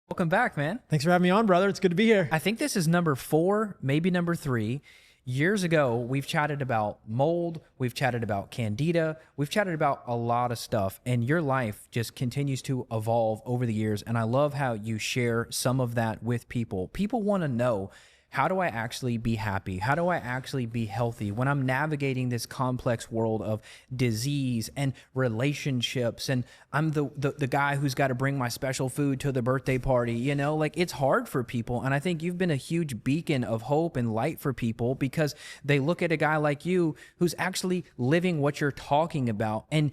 Welcome back, man. Thanks for having me on, brother. It's good to be here. I think this is number 4, maybe number 3. Years ago, we've chatted about mold, we've chatted about candida, we've chatted about a lot of stuff, and your life just continues to evolve over the years, and I love how you share some of that with people. People want to know, how do I actually be happy? How do I actually be healthy when I'm navigating this complex world of disease and relationships? And I'm the guy who's got to bring my special food to the birthday party, you know, like it's hard for people. And I think you've been a huge beacon of hope and light for people because they look at a guy like you who's actually living what you're talking about. And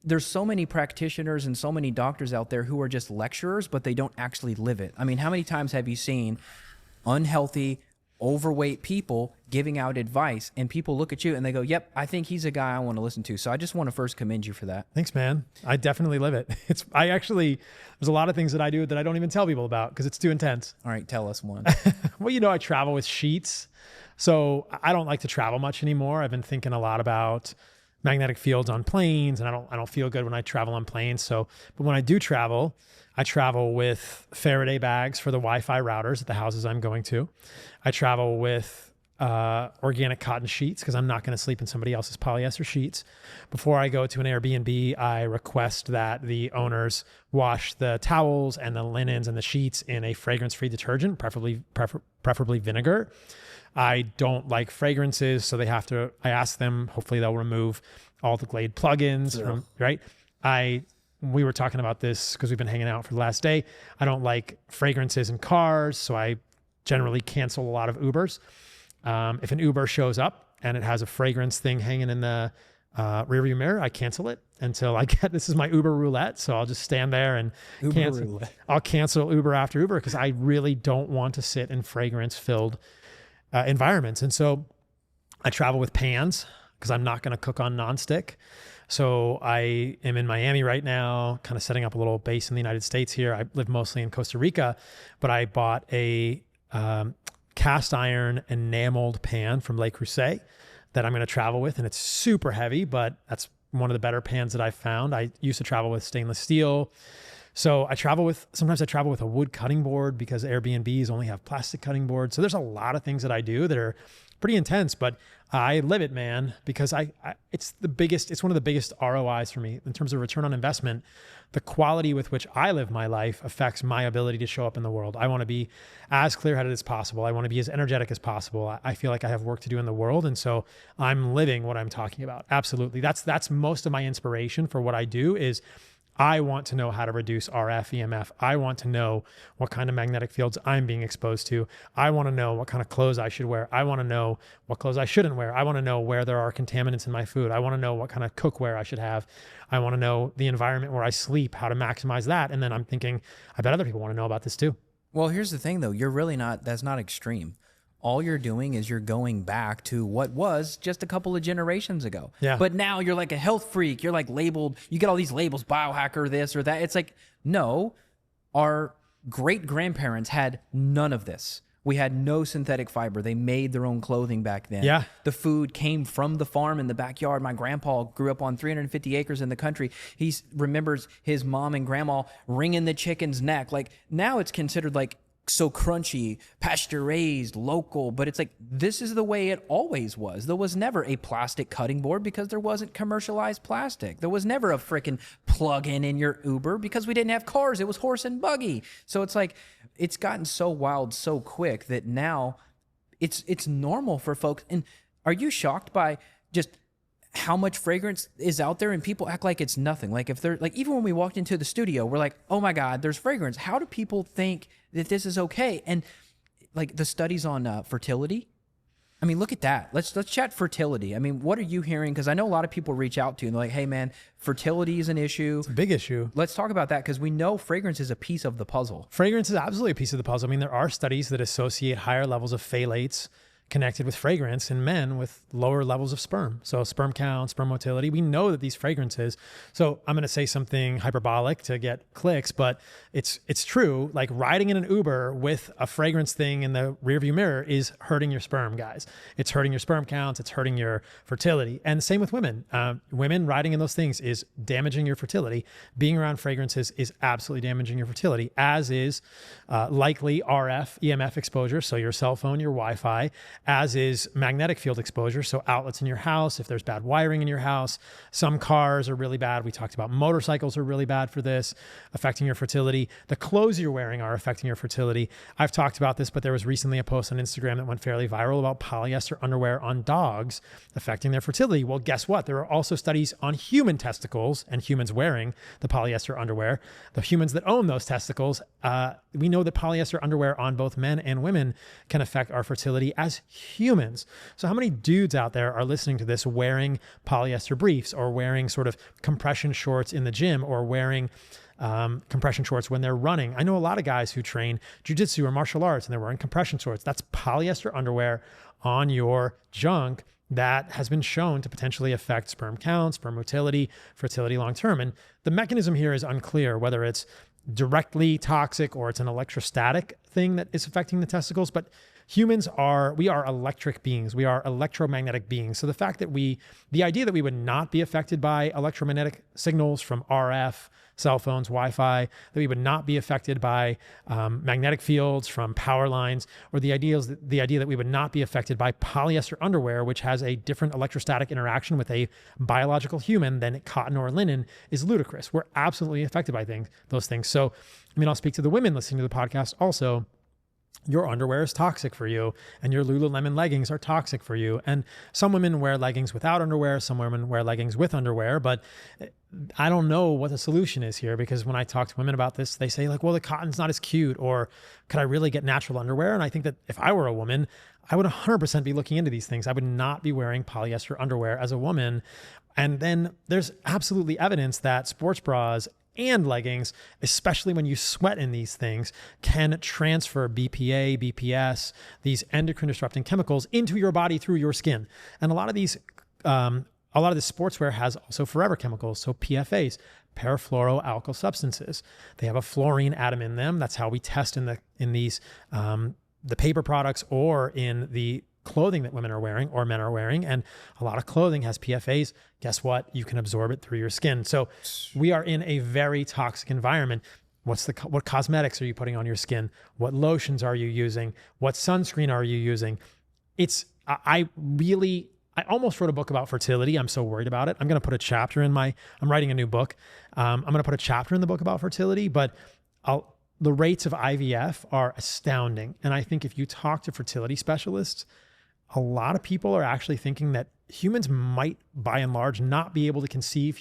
there's so many practitioners and so many doctors out there who are just lecturers, but they don't actually live it. I mean, how many times have you seen unhealthy, overweight people giving out advice and people look at you and they go, yep, I think he's a guy I want to listen to. So I just want to first commend you for that. Thanks, man. I definitely live it. There's a lot of things that I do that I don't even tell people about because it's too intense. All right, tell us one. Well, I travel with sheets. So I don't like to travel much anymore. I've been thinking a lot about magnetic fields on planes, and I don't feel good when I travel on planes. But when I do travel, I travel with Faraday bags for the Wi-Fi routers at the houses I'm going to. I travel with organic cotton sheets because I'm not going to sleep in somebody else's polyester sheets. Before I go to an Airbnb, I request that the owners wash the towels and the linens and the sheets in a fragrance-free detergent, preferably vinegar. I don't like fragrances, so I ask them, hopefully they'll remove all the Glade plugins from, right? We were talking about this because we've been hanging out for the last day. I don't like fragrances in cars, so I generally cancel a lot of Ubers. If an Uber shows up and it has a fragrance thing hanging in the rearview mirror, I cancel it until this is my Uber roulette. So I'll just stand there and I'll cancel Uber after Uber because I really don't want to sit in fragrance-filled environments. And so I travel with pans because I'm not going to cook on nonstick. So I am in Miami right now, kind of setting up a little base in the United States here. I live mostly in Costa Rica, but I bought a cast iron enameled pan from Le Creuset that I'm going to travel with. And it's super heavy, but that's one of the better pans that I've found. I used to travel with stainless steel. So sometimes I travel with a wood cutting board because Airbnbs only have plastic cutting boards. So there's a lot of things that I do that are pretty intense, but I live it, man, because it's one of the biggest ROIs for me in terms of return on investment. The quality with which I live my life affects my ability to show up in the world. I want to be as clear-headed as possible. I want to be as energetic as possible. I feel like I have work to do in the world. And so I'm living what I'm talking about. Absolutely. That's most of my inspiration for what I do is I want to know how to reduce RF, EMF. I want to know what kind of magnetic fields I'm being exposed to. I want to know what kind of clothes I should wear. I want to know what clothes I shouldn't wear. I want to know where there are contaminants in my food. I want to know what kind of cookware I should have. I want to know the environment where I sleep, how to maximize that. And then I'm thinking, I bet other people want to know about this too. Well, here's the thing though. That's not extreme. All you're doing is you're going back to what was just a couple of generations ago. Yeah. But now you're like a health freak. You're like labeled, you get all these labels, biohacker, this or that. It's like, no, our great grandparents had none of this. We had no synthetic fiber. They made their own clothing back then. Yeah. The food came from the farm in the backyard. My grandpa grew up on 350 acres in the country. He remembers his mom and grandma wringing the chicken's neck. Like now it's considered like so crunchy, pasture raised, local, but it's like, this is the way it always was. There was never a plastic cutting board because there wasn't commercialized plastic. There was never a freaking plug-in in your Uber because we didn't have cars. It was horse and buggy. So it's like, it's gotten so wild so quick that now it's normal for folks. And are you shocked by just how much fragrance is out there and people act like it's nothing? Like if they're like, even when we walked into the studio, we're like, oh my God, there's fragrance. How do people think that this is okay? And like the studies on fertility, I mean, look at that. Let's chat fertility. I mean, what are you hearing? Because I know a lot of people reach out to you and they're like, hey man, fertility is an issue. It's a big issue. Let's talk about that because we know fragrance is a piece of the puzzle. Fragrance is absolutely a piece of the puzzle. I mean, there are studies that associate higher levels of phthalates connected with fragrance in men with lower levels of sperm. So sperm count, sperm motility, we know that these fragrances, so I'm going to say something hyperbolic to get clicks, but it's true. Like riding in an Uber with a fragrance thing in the rearview mirror is hurting your sperm, guys. It's hurting your sperm counts. It's hurting your fertility. And same with women. Women riding in those things is damaging your fertility. Being around fragrances is absolutely damaging your fertility, as is likely RF, EMF exposure. So your cell phone, your Wi-Fi, as is magnetic field exposure. So outlets in your house, if there's bad wiring in your house, some cars are really bad. We talked about motorcycles are really bad for this, affecting your fertility. The clothes you're wearing are affecting your fertility. I've talked about this, but there was recently a post on Instagram that went fairly viral about polyester underwear on dogs affecting their fertility. Well, guess what? There are also studies on human testicles and humans wearing the polyester underwear. The humans that own those testicles, we know that polyester underwear on both men and women can affect our fertility as humans. So how many dudes out there are listening to this wearing polyester briefs or wearing sort of compression shorts in the gym or wearing compression shorts when they're running? I know a lot of guys who train jujitsu or martial arts and they're wearing compression shorts. That's polyester underwear on your junk that has been shown to potentially affect sperm count, sperm motility, fertility long-term. And the mechanism here is unclear, whether it's directly toxic or it's an electrostatic thing that is affecting the testicles. But we are electric beings. We are electromagnetic beings. So the fact that the idea that we would not be affected by electromagnetic signals from RF, cell phones, Wi-Fi, that we would not be affected by magnetic fields from power lines, or the idea that we would not be affected by polyester underwear, which has a different electrostatic interaction with a biological human than cotton or linen, is ludicrous. We're absolutely affected by those things. So, I'll speak to the women listening to the podcast also. Your underwear is toxic for you, and your Lululemon leggings are toxic for you. And some women wear leggings without underwear, some women wear leggings with underwear, but I don't know what the solution is here, because when I talk to women about this, they say like, well, the cotton's not as cute, or could I really get natural underwear? And I think that if I were a woman, I would 100% be looking into these things. I would not be wearing polyester underwear as a woman. And then there's absolutely evidence that sports bras and leggings, especially when you sweat in these things, can transfer BPA, BPS, these endocrine disrupting chemicals into your body through your skin. And a lot of this sportswear has also forever chemicals. So PFAs, perfluoroalkyl substances. They have a fluorine atom in them. That's how we test in these the paper products or in the clothing that women are wearing or men are wearing. And a lot of clothing has PFAs. Guess what? You can absorb it through your skin. So we are in a very toxic environment. What cosmetics are you putting on your skin? What lotions are you using? What sunscreen are you using? I almost wrote a book about fertility. I'm so worried about it. I'm going to put a chapter I'm writing a new book. I'm going to put a chapter in the book about fertility, but the rates of IVF are astounding. And I think if you talk to fertility specialists, a lot of people are actually thinking that humans might, by and large, not be able to conceive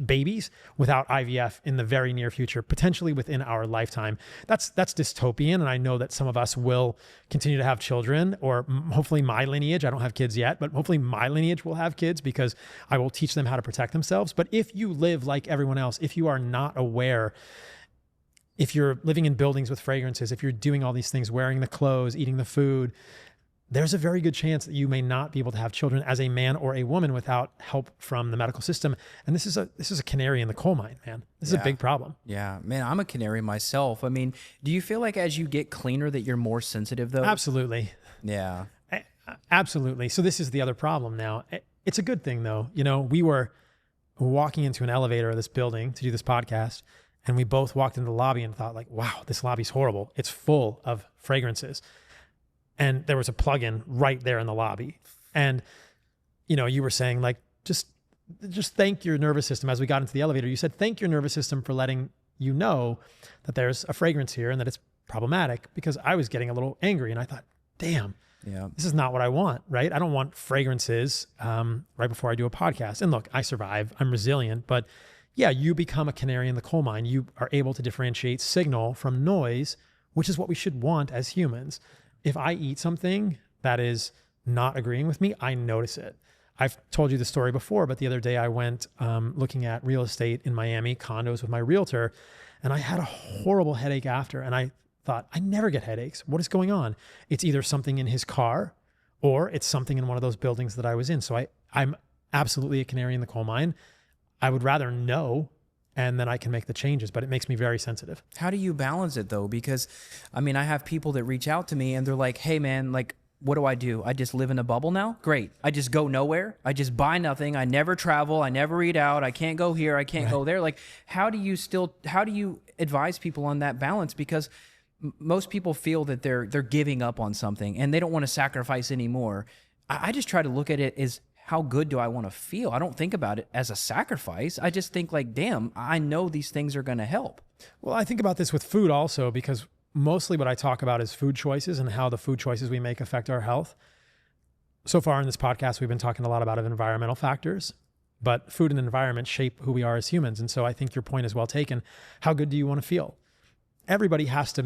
babies without IVF in the very near future, potentially within our lifetime. That's dystopian. And I know that some of us will continue to have children, or hopefully my lineage, I don't have kids yet, but hopefully my lineage will have kids because I will teach them how to protect themselves. But if you live like everyone else, if you are not aware, if you're living in buildings with fragrances, if you're doing all these things, wearing the clothes, eating the food, there's a very good chance that you may not be able to have children as a man or a woman without help from the medical system. And this is a canary in the coal mine, man. This is a big problem. Yeah, man, I'm a canary myself. I mean, do you feel like as you get cleaner that you're more sensitive though? Absolutely. Yeah. Absolutely. So this is the other problem now. It's a good thing though. We were walking into an elevator of this building to do this podcast, and we both walked into the lobby and thought like, wow, this lobby's horrible. It's full of fragrances. And there was a plug-in right there in the lobby. And, you were saying like, just thank your nervous system. As we got into the elevator, you said, thank your nervous system for letting you know that there's a fragrance here and that it's problematic, because I was getting a little angry and I thought, damn, this is not what I want, right? I don't want fragrances right before I do a podcast. And look, I survive, I'm resilient, but yeah, you become a canary in the coal mine. You are able to differentiate signal from noise, which is what we should want as humans. If I eat something that is not agreeing with me, I notice it. I've told you the story before, but the other day I went looking at real estate in Miami, condos with my realtor, and I had a horrible headache after. And I thought, I never get headaches. What is going on? It's either something in his car or it's something in one of those buildings that I was in. So I'm absolutely a canary in the coal mine. I would rather know, and then I can make the changes, but it makes me very sensitive. How do you balance it though? Because I mean, I have people that reach out to me and they're like, hey man, like, what do? I just live in a bubble now? Great. I just go nowhere. I just buy nothing. I never travel. I never eat out. I can't go here. I can't go there. Like, how do you advise people on that balance? Because most people feel that they're giving up on something and they don't want to sacrifice anymore. I just try to look at it as, how good do I want to feel? I don't think about it as a sacrifice. I just think like, damn, I know these things are going to help. Well, I think about this with food also, because mostly what I talk about is food choices and how the food choices we make affect our health. So far in this podcast, we've been talking a lot about environmental factors, but food and environment shape who we are as humans. And so I think your point is well taken. How good do you want to feel? Everybody has to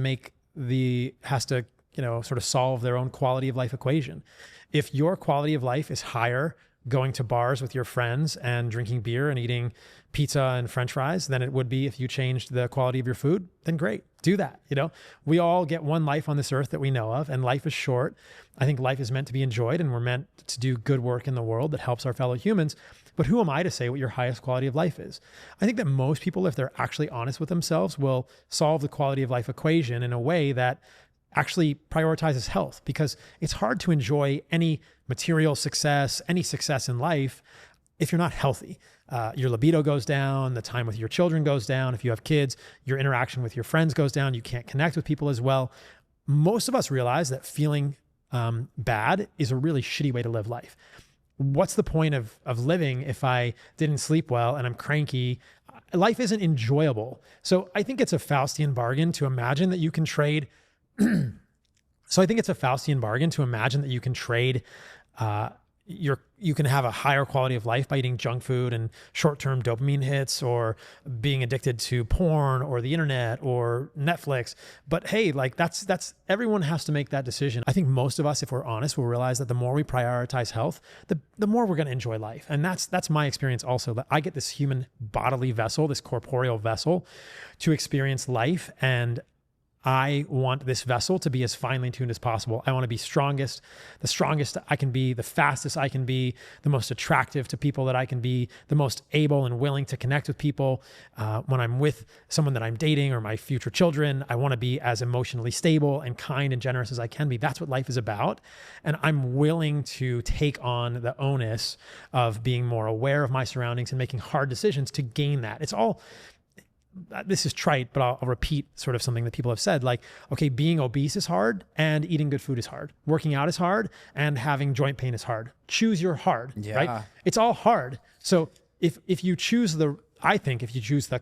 sort of solve their own quality of life equation. If your quality of life is higher going to bars with your friends and drinking beer and eating pizza and French fries than it would be if you changed the quality of your food, then great, do that. We all get one life on this earth that we know of, and life is short. I think life is meant to be enjoyed, and we're meant to do good work in the world that helps our fellow humans. But who am I to say what your highest quality of life is? I think that most people, if they're actually honest with themselves, will solve the quality of life equation in a way that actually prioritizes health, because it's hard to enjoy any material success, any success in life, if you're not healthy. Your libido goes down, the time with your children goes down. If you have kids, your interaction with your friends goes down. You can't connect with people as well. Most of us realize that feeling bad is a really shitty way to live life. What's the point of living if I didn't sleep well and I'm cranky? Life isn't enjoyable. So I think it's a Faustian bargain to imagine that you can trade you can have a higher quality of life by eating junk food and short-term dopamine hits, or being addicted to porn or the internet or Netflix. But hey, like that's everyone has to make that decision. I think most of us, if we're honest, will realize that the more we prioritize health, the more we're going to enjoy life. And that's my experience also, that I get this human bodily vessel, this corporeal vessel, to experience life, and I want this vessel to be as finely tuned as possible. I want to be the strongest I can be, the fastest I can be, the most attractive to people that I can be, the most able and willing to connect with people. When I'm with someone that I'm dating or my future children, I want to be as emotionally stable and kind and generous as I can be. That's what life is about. And I'm willing to take on the onus of being more aware of my surroundings and making hard decisions to gain that. This is trite, but I'll repeat sort of something that people have said, like, okay, being obese is hard and eating good food is hard. Working out is hard and having joint pain is hard. Choose your hard, right? It's all hard. So if you choose the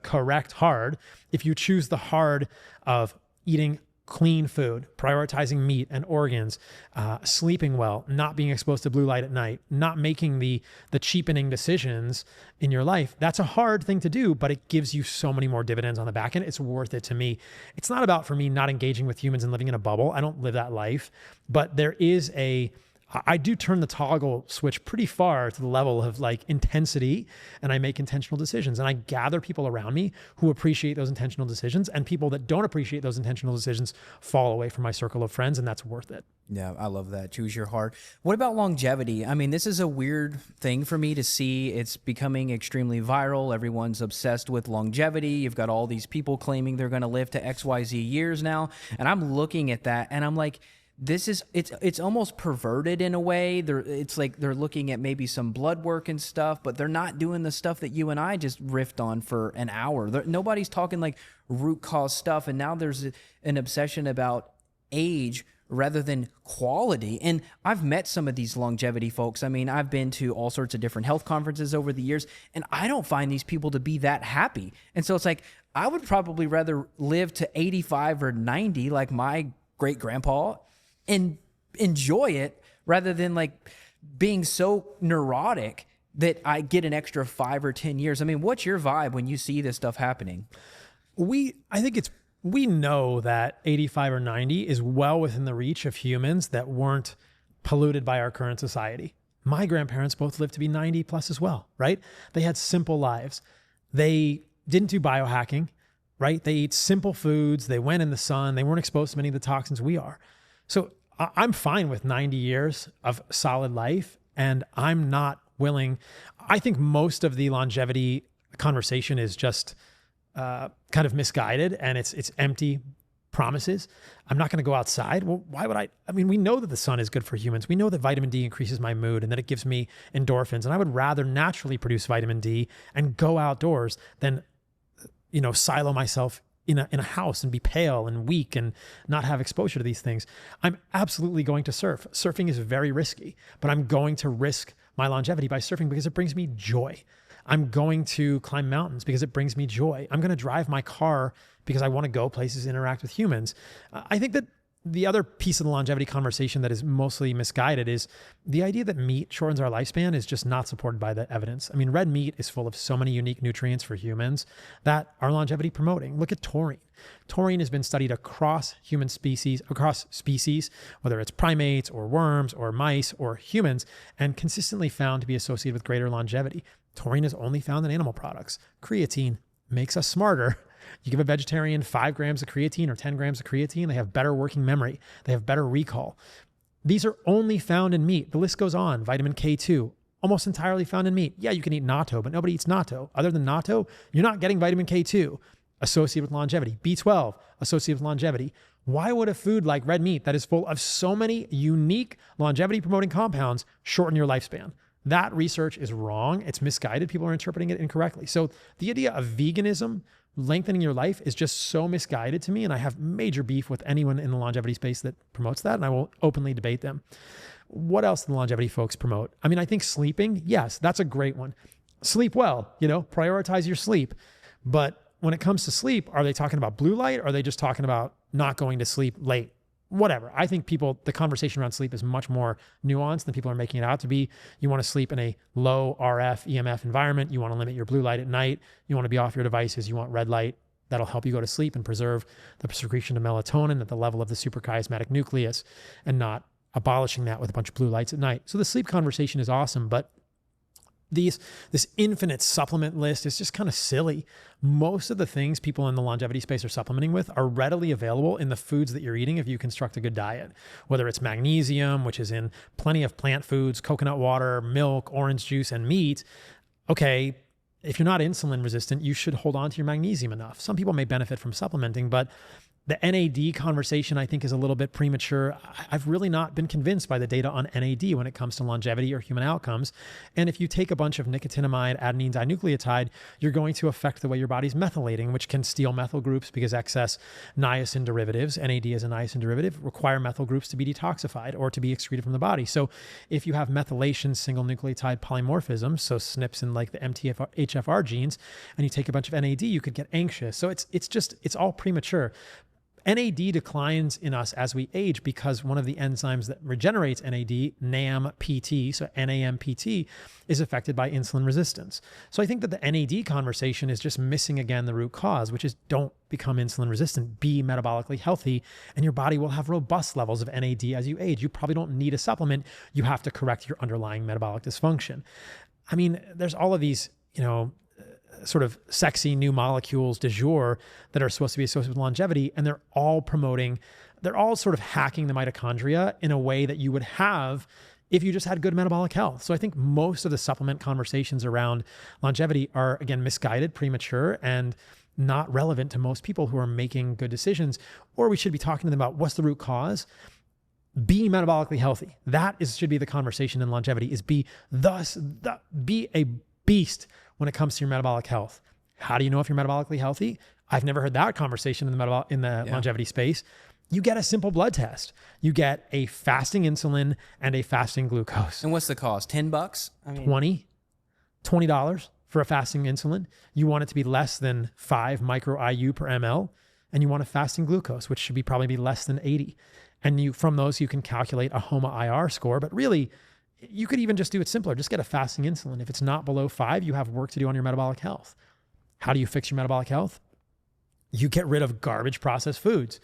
correct hard, if you choose the hard of eating clean food, prioritizing meat and organs, sleeping well, not being exposed to blue light at night, not making the cheapening decisions in your life. That's a hard thing to do, but it gives you so many more dividends on the back end. It's worth it to me. It's not about, for me, not engaging with humans and living in a bubble. I don't live that life, but I do turn the toggle switch pretty far to the level of like intensity, and I make intentional decisions, and I gather people around me who appreciate those intentional decisions, and people that don't appreciate those intentional decisions fall away from my circle of friends, and that's worth it. Yeah, I love that. Choose your heart. What about longevity? I mean, this is a weird thing for me to see. It's becoming extremely viral. Everyone's obsessed with longevity. You've got all these people claiming they're going to live to XYZ years now, and I'm looking at that and I'm like, it's almost perverted in a way. It's like they're looking at maybe some blood work and stuff, but they're not doing the stuff that you and I just riffed on for an hour. Nobody's talking like root cause stuff. And now there's an obsession about age rather than quality. And I've met some of these longevity folks. I mean, I've been to all sorts of different health conferences over the years, and I don't find these people to be that happy. And so it's like, I would probably rather live to 85 or 90 like my great grandpa and enjoy it, rather than like being so neurotic that I get an extra 5 or 10 years. I mean, what's your vibe when you see this stuff happening? We know that 85 or 90 is well within the reach of humans that weren't polluted by our current society. My grandparents both lived to be 90 plus as well, right? They had simple lives. They didn't do biohacking, right? They ate simple foods. They went in the sun. They weren't exposed to many of the toxins we are. So I'm fine with 90 years of solid life, and I'm not willing. I think most of the longevity conversation is just kind of misguided, and it's empty promises. I'm not going to go outside. Well, why would I? I mean, we know that the sun is good for humans. We know that vitamin D increases my mood and that it gives me endorphins. And I would rather naturally produce vitamin D and go outdoors than, silo myself in a house and be pale and weak and not have exposure to these things. I'm absolutely going to surf. Surfing is very risky, but I'm going to risk my longevity by surfing because it brings me joy. I'm going to climb mountains because it brings me joy. I'm going to drive my car because I want to go places, interact with humans. I think that the other piece of the longevity conversation that is mostly misguided is the idea that meat shortens our lifespan is just not supported by the evidence. I mean, red meat is full of so many unique nutrients for humans that are longevity promoting. Look at taurine. Taurine has been studied across species, whether it's primates or worms or mice or humans, and consistently found to be associated with greater longevity. Taurine is only found in animal products. Creatine makes us smarter. You give a vegetarian 5 grams of creatine or 10 grams of creatine, they have better working memory. They have better recall. These are only found in meat. The list goes on. Vitamin K2, almost entirely found in meat. Yeah, you can eat natto, but nobody eats natto. Other than natto, you're not getting vitamin K2 associated with longevity. B12 associated with longevity. Why would a food like red meat that is full of so many unique longevity promoting compounds shorten your lifespan? That research is wrong. It's misguided. People are interpreting it incorrectly. So the idea of veganism lengthening your life is just so misguided to me. And I have major beef with anyone in the longevity space that promotes that. And I will openly debate them. What else do the longevity folks promote? I mean, I think sleeping, yes, that's a great one. Sleep well, prioritize your sleep. But when it comes to sleep, are they talking about blue light? Or are they just talking about not going to sleep late? Whatever. I think the conversation around sleep is much more nuanced than people are making it out to be. You want to sleep in a low RF, EMF environment. You want to limit your blue light at night. You want to be off your devices. You want red light. That'll help you go to sleep and preserve the secretion of melatonin at the level of the suprachiasmatic nucleus and not abolishing that with a bunch of blue lights at night. So the sleep conversation is awesome, but this infinite supplement list is just kind of silly. Most of the things people in the longevity space are supplementing with are readily available in the foods that you're eating if you construct a good diet, whether it's magnesium, which is in plenty of plant foods, coconut water, milk, orange juice, and meat. Okay, if you're not insulin resistant, you should hold on to your magnesium enough. Some people may benefit from supplementing, but the NAD conversation, I think, is a little bit premature. I've really not been convinced by the data on NAD when it comes to longevity or human outcomes. And if you take a bunch of nicotinamide adenine dinucleotide, you're going to affect the way your body's methylating, which can steal methyl groups because excess niacin derivatives, NAD is a niacin derivative, require methyl groups to be detoxified or to be excreted from the body. So if you have methylation single nucleotide polymorphism, so SNPs in like the MTHFR genes, and you take a bunch of NAD, you could get anxious. So it's all premature. NAD declines in us as we age because one of the enzymes that regenerates NAD, NAMPT, so NAMPT, is affected by insulin resistance. So I think that the NAD conversation is just missing again the root cause, which is don't become insulin resistant, be metabolically healthy, and your body will have robust levels of NAD as you age. You probably don't need a supplement. You have to correct your underlying metabolic dysfunction. I mean, there's all of these, sort of sexy new molecules du jour that are supposed to be associated with longevity. And they're all sort of hacking the mitochondria in a way that you would have if you just had good metabolic health. So I think most of the supplement conversations around longevity are, again, misguided, premature, and not relevant to most people who are making good decisions. Or we should be talking to them about what's the root cause. Be metabolically healthy. That should be the conversation in longevity, is be a beast when it comes to your metabolic health. How do you know if you're metabolically healthy? I've never heard that conversation in the longevity space. You get a simple blood test. You get a fasting insulin and a fasting glucose. And what's the cost? $10? I mean, $20 for a fasting insulin. You want it to be less than 5 micro IU per ml, and you want a fasting glucose, which should probably be less than 80. And from those, you can calculate a HOMA-IR score, but really, you could even just do it simpler. Just get a fasting insulin. If it's not below 5, you have work to do on your metabolic health. How do you fix your metabolic health? You get rid of garbage processed foods.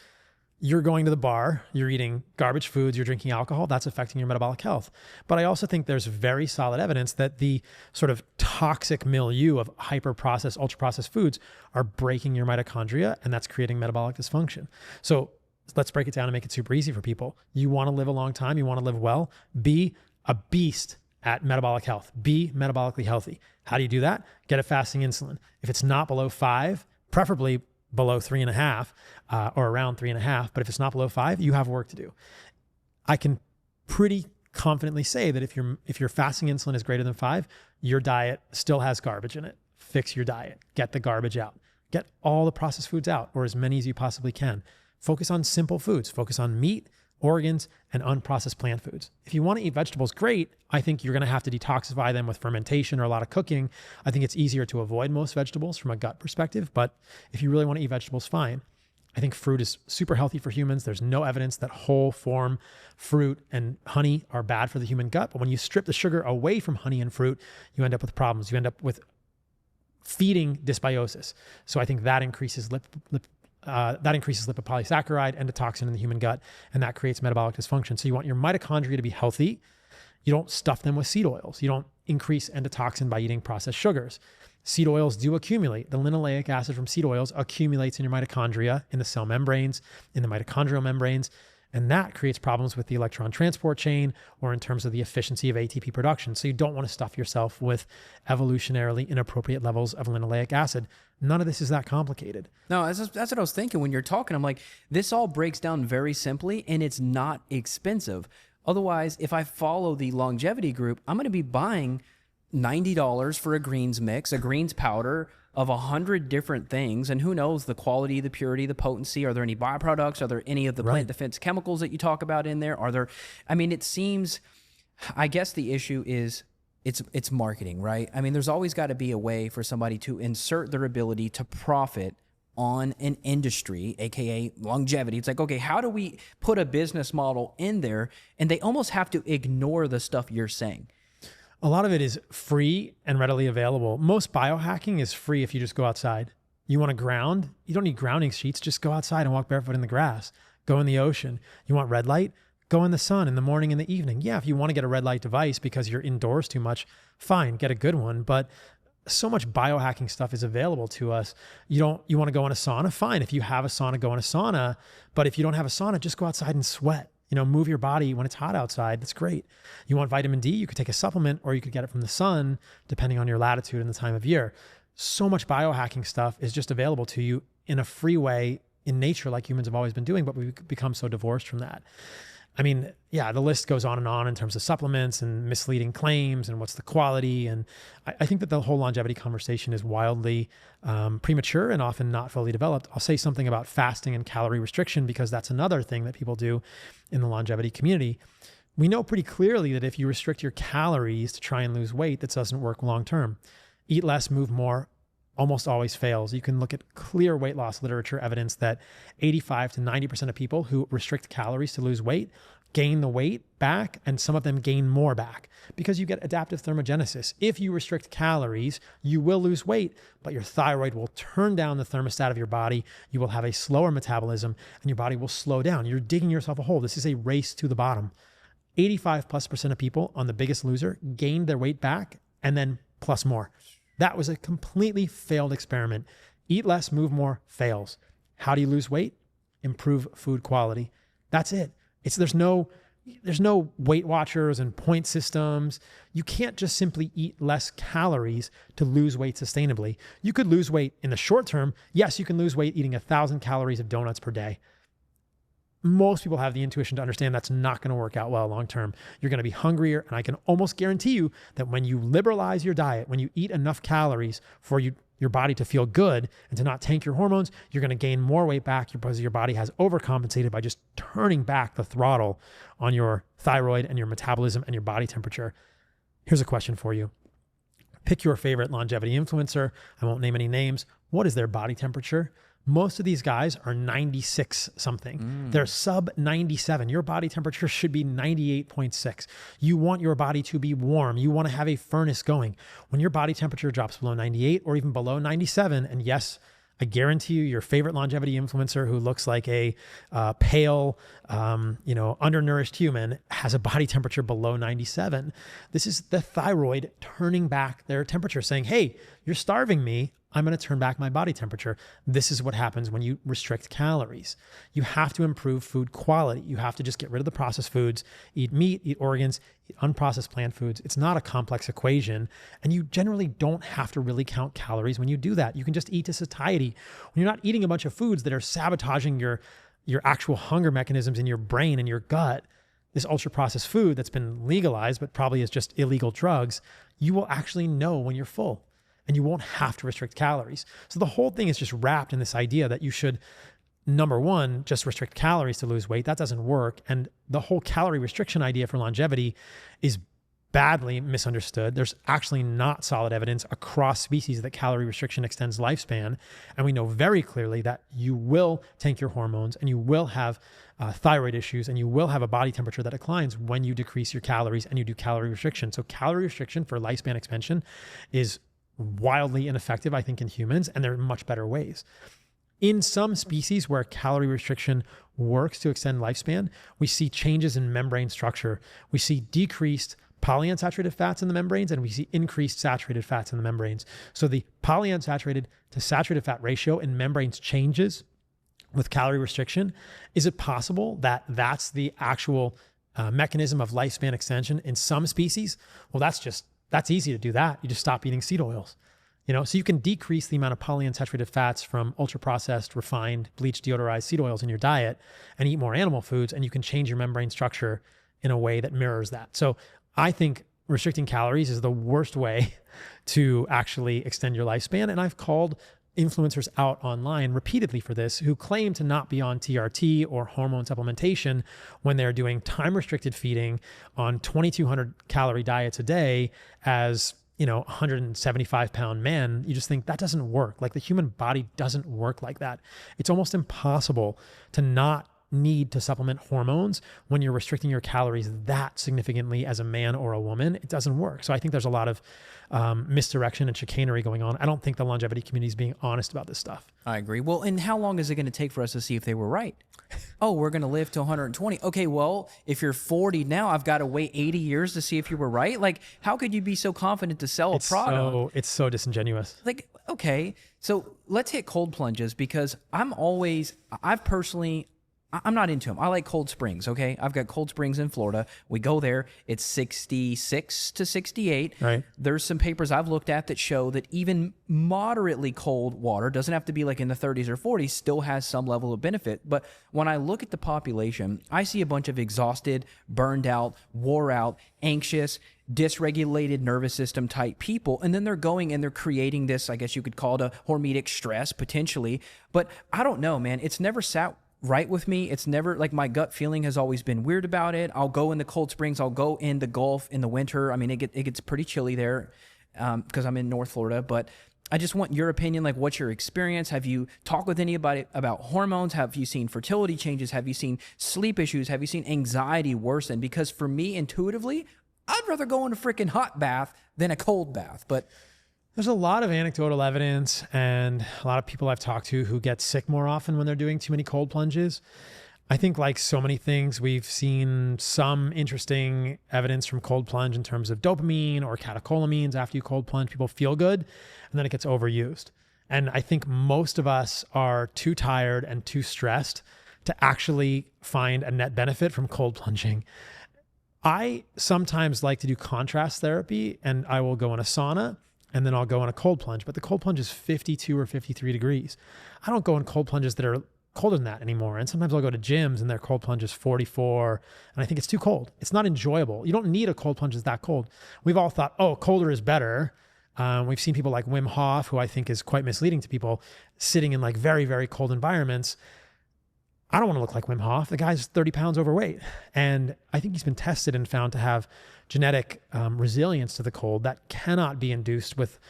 You're going to the bar, you're eating garbage foods, you're drinking alcohol, that's affecting your metabolic health. But I also think there's very solid evidence that the sort of toxic milieu of hyper-processed, ultra-processed foods are breaking your mitochondria, and that's creating metabolic dysfunction. So let's break it down and make it super easy for people. You want to live a long time. You want to live well. Be a beast at metabolic health. Be metabolically healthy. How do you do that? Get a fasting insulin. If it's not below 5, preferably below 3.5 or around 3.5. But if it's not below 5, you have work to do. I can pretty confidently say that if your fasting insulin is greater than 5, your diet still has garbage in it. Fix your diet. Get the garbage out. Get all the processed foods out, or as many as you possibly can. Focus on simple foods. Focus on meat, organs, and unprocessed plant foods. If you want to eat vegetables, great. I think you're going to have to detoxify them with fermentation or a lot of cooking. I think it's easier to avoid most vegetables from a gut perspective, but if you really want to eat vegetables, fine. I think fruit is super healthy for humans. There's no evidence that whole form fruit and honey are bad for the human gut. But when you strip the sugar away from honey and fruit, you end up with problems. You end up with feeding dysbiosis. So I think that increases lipopolysaccharide and a toxin in the human gut, and that creates metabolic dysfunction. So you want your mitochondria to be healthy. You don't stuff them with seed oils. You don't increase endotoxin by eating processed sugars. Seed oils do accumulate. The linoleic acid from seed oils accumulates in your mitochondria, in the cell membranes, in the mitochondrial membranes, and that creates problems with the electron transport chain or in terms of the efficiency of ATP production. So you don't want to stuff yourself with evolutionarily inappropriate levels of linoleic acid. None of this is that complicated. No, that's what I was thinking when you're talking. I'm like, this all breaks down very simply, and it's not expensive. Otherwise, if I follow the longevity group, I'm going to be buying $90 for a greens mix, a greens powder of 100 different things. And who knows the quality, the purity, the potency. Are there any byproducts? Are there any of the plant defense chemicals that you talk about in there? Are there, I mean, it seems, I guess the issue is it's marketing, right? I mean, there's always got to be a way for somebody to insert their ability to profit on an industry, AKA longevity. It's like, okay, how do we put a business model in there? And they almost have to ignore the stuff you're saying. A lot of it is free and readily available. Most biohacking is free if you just go outside. You want to ground? You don't need grounding sheets. Just go outside and walk barefoot in the grass. Go in the ocean. You want red light? Go in the sun in the morning and the evening. Yeah, if you want to get a red light device because you're indoors too much, fine, get a good one. But so much biohacking stuff is available to us. You want to go in a sauna? Fine. If you have a sauna, go in a sauna. But if you don't have a sauna, just go outside and sweat. Move your body when it's hot outside. That's great. You want vitamin D? You could take a supplement or you could get it from the sun, depending on your latitude and the time of year. So much biohacking stuff is just available to you in a free way in nature, like humans have always been doing, but we've become so divorced from that. I mean, yeah, the list goes on in terms of supplements and misleading claims and what's the quality. And I think that the whole longevity conversation is wildly premature and often not fully developed. I'll say something about fasting and calorie restriction because that's another thing that people do in the longevity community. We know pretty clearly that if you restrict your calories to try and lose weight, that doesn't work long term. Eat less, move more almost always fails. You can look at clear weight loss literature evidence that 85 to 90% of people who restrict calories to lose weight gain the weight back, and some of them gain more back because you get adaptive thermogenesis. If you restrict calories, you will lose weight, but your thyroid will turn down the thermostat of your body. You will have a slower metabolism and your body will slow down. You're digging yourself a hole. This is a race to the bottom. 85+% of people on The Biggest Loser gained their weight back and then plus more. That was a completely failed experiment. Eat less, move more, fails. How do you lose weight? Improve food quality. That's it. There's no Weight Watchers and point systems. You can't just simply eat less calories to lose weight sustainably. You could lose weight in the short term. Yes, you can lose weight eating 1,000 calories of donuts per day. Most people have the intuition to understand that's not going to work out well long term. You're going to be hungrier, and I can almost guarantee you that when you liberalize your diet, when you eat enough calories for your body to feel good and to not tank your hormones, you're going to gain more weight back because your body has overcompensated by just turning back the throttle on your thyroid and your metabolism and your body temperature. Here's a question for you. Pick your favorite longevity influencer. I won't name any names. What is their body temperature? Most of these guys are 96 something. They're sub 97. Your body temperature should be 98.6. You want your body to be warm. You want to have a furnace going. When your body temperature drops below 98 or even below 97, and yes, I guarantee you your favorite longevity influencer who looks like a pale, undernourished human has a body temperature below 97. This is the thyroid turning back their temperature saying, hey, you're starving me. I'm going to turn back my body temperature. This is what happens when you restrict calories. You have to improve food quality. You have to just get rid of the processed foods, eat meat, eat organs, eat unprocessed plant foods. It's not a complex equation. And you generally don't have to really count calories when you do that. You can just eat to satiety. When you're not eating a bunch of foods that are sabotaging your actual hunger mechanisms in your brain and your gut, this ultra processed food that's been legalized, but probably is just illegal drugs, you will actually know when you're full and you won't have to restrict calories. So the whole thing is just wrapped in this idea that you should, number one, just restrict calories to lose weight. That doesn't work. And the whole calorie restriction idea for longevity is badly misunderstood. There's actually not solid evidence across species that calorie restriction extends lifespan. And we know very clearly that you will tank your hormones and you will have thyroid issues and you will have a body temperature that declines when you decrease your calories and you do calorie restriction. So calorie restriction for lifespan expansion is wildly ineffective, I think, in humans, and there are much better ways. In some species where calorie restriction works to extend lifespan, we see changes in membrane structure. We see decreased polyunsaturated fats in the membranes, and we see increased saturated fats in the membranes. So the polyunsaturated to saturated fat ratio in membranes changes with calorie restriction. Is it possible that that's the actual mechanism of lifespan extension in some species? Well, that's easy to do that. You just stop eating seed oils. So you can decrease the amount of polyunsaturated fats from ultra-processed, refined, bleached, deodorized seed oils in your diet and eat more animal foods, and you can change your membrane structure in a way that mirrors that. So I think restricting calories is the worst way to actually extend your lifespan. And I've called influencers out online repeatedly for this who claim to not be on TRT or hormone supplementation when they're doing time-restricted feeding on 2,200 calorie diets a day as 175-pound men. You just think that doesn't work. Like, the human body doesn't work like that. It's almost impossible to not need to supplement hormones when you're restricting your calories that significantly as a man or a woman. It doesn't work. So I think there's a lot of misdirection and chicanery going on. I don't think the longevity community is being honest about this stuff. I agree. Well, and how long is it going to take for us to see if they were right? Oh, we're going to live to 120. Okay, well, if you're 40 now, I've got to wait 80 years to see if you were right. Like, how could you be so confident to sell a product? It's so disingenuous. Like, okay, so let's hit cold plunges, because I'm not into them. I like cold springs, okay? I've got cold springs in Florida. We go there. It's 66 to 68. Right. There's some papers I've looked at that show that even moderately cold water, doesn't have to be like in the 30s or 40s, still has some level of benefit. But when I look at the population, I see a bunch of exhausted, burned out, wore out, anxious, dysregulated nervous system type people. And then they're going and they're creating this, I guess you could call it a hormetic stress potentially. But I don't know, man. It's never sat right with me. It's never, like, my gut feeling has always been weird about it. I'll go in the cold springs. I'll go in the Gulf in the winter. I mean, it gets pretty chilly there because I'm in North Florida. But I just want your opinion. Like, what's your experience? Have you talked with anybody about hormones? Have you seen fertility changes? Have you seen sleep issues? Have you seen anxiety worsen? Because for me, intuitively, I'd rather go in a freaking hot bath than a cold bath. But there's a lot of anecdotal evidence and a lot of people I've talked to who get sick more often when they're doing too many cold plunges. I think, like so many things, we've seen some interesting evidence from cold plunge in terms of dopamine or catecholamines. After you cold plunge, people feel good, and then it gets overused. And I think most of us are too tired and too stressed to actually find a net benefit from cold plunging. I sometimes like to do contrast therapy, and I will go in a sauna and then I'll go in a cold plunge, but the cold plunge is 52 or 53 degrees. I don't go in cold plunges that are colder than that anymore. And sometimes I'll go to gyms and their cold plunge is 44, and I think it's too cold. It's not enjoyable. You don't need a cold plunge that's that cold. We've all thought, oh, colder is better. We've seen people like Wim Hof, who I think is quite misleading to people, sitting in like very, very cold environments. I don't want to look like Wim Hof. The guy's 30 pounds overweight. And I think he's been tested and found to have genetic resilience to the cold that cannot be induced with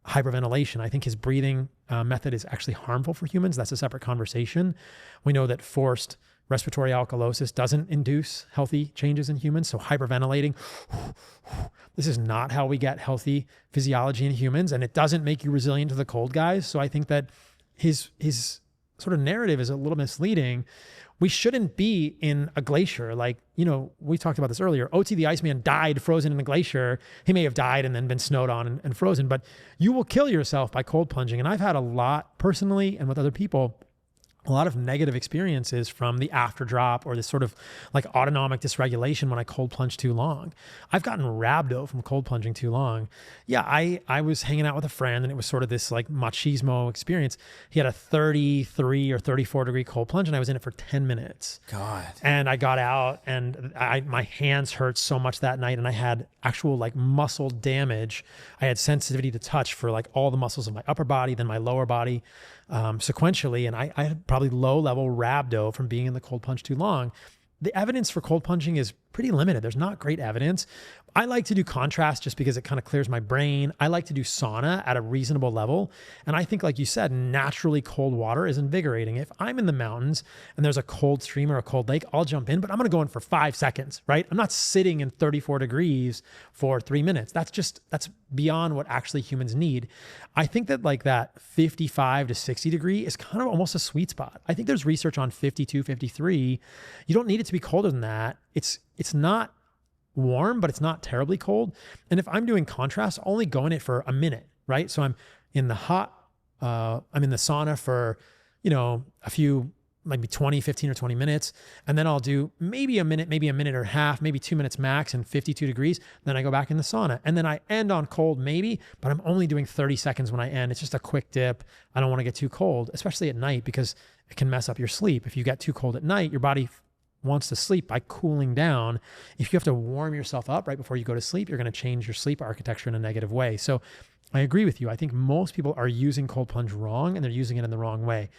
hyperventilation. I think his breathing method is actually harmful for humans. That's a separate conversation. We know that forced respiratory alkalosis doesn't induce healthy changes in humans. So hyperventilating, this is not how we get healthy physiology in humans. And it doesn't make you resilient to the cold, guys. So I think that his sort of narrative is a little misleading. We shouldn't be in a glacier. Like, we talked about this earlier. OT the Iceman died frozen in a glacier. He may have died and then been snowed on and frozen, but you will kill yourself by cold plunging. And I've had a lot personally and with other people, a lot of negative experiences from the after drop or this sort of like autonomic dysregulation when I cold plunge too long. I've gotten rhabdo from cold plunging too long. Yeah, I was hanging out with a friend and it was sort of this like machismo experience. He had a 33 or 34 degree cold plunge and I was in it for 10 minutes. God. And I got out and my hands hurt so much that night and I had actual like muscle damage. I had sensitivity to touch for like all the muscles of my upper body, then my lower body. Sequentially, and I had probably low level rhabdo from being in the cold plunge too long. The evidence for cold plunging is pretty limited. There's not great evidence. I like to do contrast just because it kind of clears my brain. I like to do sauna at a reasonable level. And I think, like you said, naturally cold water is invigorating. If I'm in the mountains and there's a cold stream or a cold lake, I'll jump in, but I'm going to go in for 5 seconds, right? I'm not sitting in 34 degrees for 3 minutes. That's beyond what actually humans need. I think that like that 55 to 60 degree is kind of almost a sweet spot. I think there's research on 52, 53. You don't need it to be colder than that. It's not warm, but it's not terribly cold. And if I'm doing contrast, I'll only go in it for a minute, right? So I'm in the I'm in the sauna for, a few, maybe 20, 15 or 20 minutes. And then I'll do maybe a minute or a half, maybe 2 minutes max and 52 degrees. Then I go back in the sauna and then I end on cold maybe, but I'm only doing 30 seconds when I end. It's just a quick dip. I don't want to get too cold, especially at night because it can mess up your sleep. If you get too cold at night, your body wants to sleep by cooling down. If you have to warm yourself up right before you go to sleep, you're going to change your sleep architecture in a negative way. So I agree with you. I think most people are using cold plunge wrong and they're using it in the wrong way.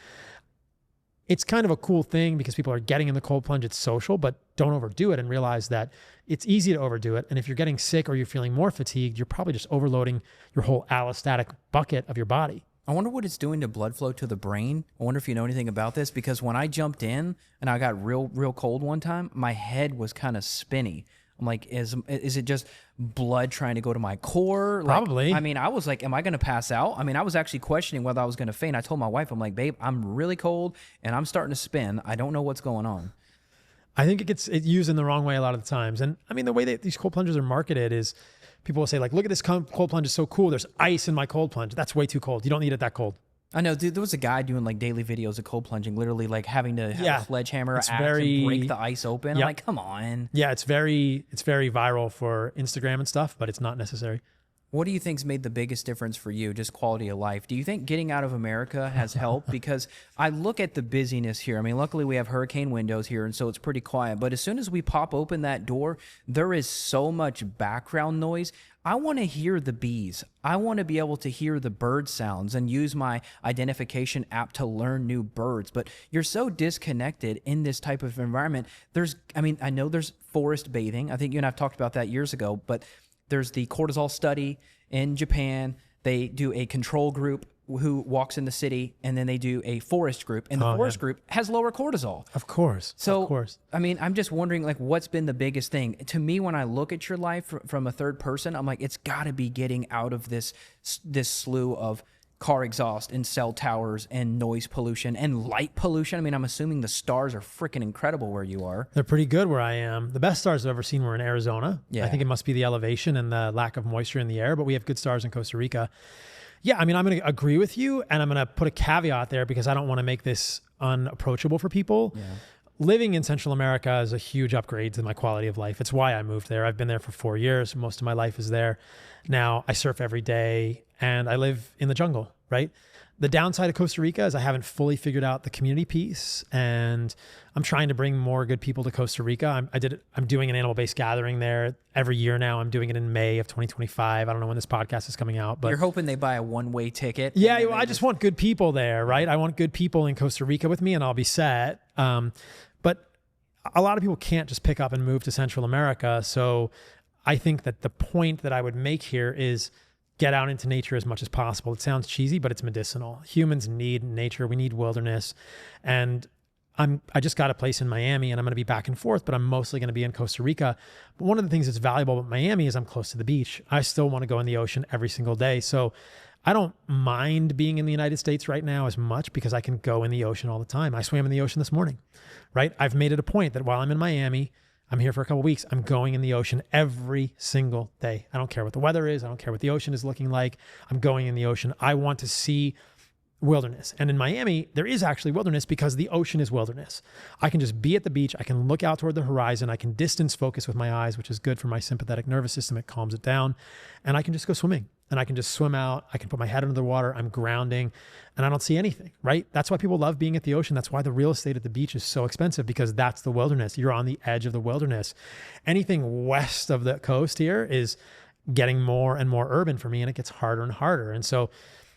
It's kind of a cool thing because people are getting in the cold plunge. It's social, but don't overdo it and realize that it's easy to overdo it. And if you're getting sick or you're feeling more fatigued, you're probably just overloading your whole allostatic bucket of your body. I wonder what it's doing to blood flow to the brain. I wonder if you know anything about this, because when I jumped in and I got real cold one time, my head was kind of spinny. I'm like, is it just blood trying to go to my core? Probably. I mean, I was like, am I going to pass out? I mean, I was actually questioning whether I was going to faint. I told my wife, I'm like, babe, I'm really cold and I'm starting to spin. I don't know what's going on. I think it's used in the wrong way a lot of the times. And I mean, the way that these cold plunges are marketed is people will say like, look at this cold plunge, is so cool. There's ice in my cold plunge. That's way too cold. You don't need it that cold. I know, dude, there was a guy doing like daily videos of cold plunging, literally like having to have a sledgehammer axe and break the ice open. I'm like, come on. Yeah, it's very viral for Instagram and stuff, but it's not necessary. What do you think's made the biggest difference for you, just quality of life? Do you think getting out of America has helped? Because I look at the busyness here. I mean, luckily we have hurricane windows here, and so it's pretty quiet. But as soon as we pop open that door, there is so much background noise. I want to hear the bees. I want to be able to hear the bird sounds and use my identification app to learn new birds. But you're so disconnected in this type of environment. I know there's forest bathing. I think you and I've talked about that years ago, but there's the cortisol study in Japan. They do a control group who walks in the city, and then they do a forest group, and the forest group has lower cortisol. Of course. So, of course. I mean, I'm just wondering, like, what's been the biggest thing? To me, when I look at your life from a third person, I'm like, it's got to be getting out of this slew of car exhaust and cell towers and noise pollution and light pollution. I mean, I'm assuming the stars are freaking incredible where you are. They're pretty good where I am. The best stars I've ever seen were in Arizona. Yeah. I think it must be the elevation and the lack of moisture in the air, but we have good stars in Costa Rica. Yeah, I mean, I'm going to agree with you, and I'm going to put a caveat there because I don't want to make this unapproachable for people. Yeah. Living in Central America is a huge upgrade to my quality of life. It's why I moved there. I've been there for 4 years. Most of my life is there. Now I surf every day and I live in the jungle, right? The downside of Costa Rica is I haven't fully figured out the community piece, and I'm trying to bring more good people to Costa Rica. I'm doing an animal-based gathering there every year now. I'm doing it in May of 2025. I don't know when this podcast is coming out, but you're hoping they buy a one-way ticket. Yeah, I just want good people there, right? I want good people in Costa Rica with me, and I'll be set. But a lot of people can't just pick up and move to Central America. So I think that the point that I would make here is get out into nature as much as possible. It sounds cheesy, but it's medicinal. Humans need nature. We need wilderness. And I just got a place in Miami, and I'm going to be back and forth, but I'm mostly going to be in Costa Rica. But one of the things that's valuable about Miami is I'm close to the beach. I still want to go in the ocean every single day. So I don't mind being in the United States right now as much because I can go in the ocean all the time. I swam in the ocean this morning, right? I've made it a point that while I'm in Miami, I'm here for a couple of weeks, I'm going in the ocean every single day. I don't care what the weather is. I don't care what the ocean is looking like. I'm going in the ocean. I want to see wilderness. And in Miami, there is actually wilderness because the ocean is wilderness. I can just be at the beach. I can look out toward the horizon. I can distance focus with my eyes, which is good for my sympathetic nervous system. It calms it down. And I can just go swimming and I can just swim out. I can put my head under the water. I'm grounding and I don't see anything, right? That's why people love being at the ocean. That's why the real estate at the beach is so expensive, because that's the wilderness. You're on the edge of the wilderness. Anything west of the coast here is getting more and more urban for me, and it gets harder and harder. And so,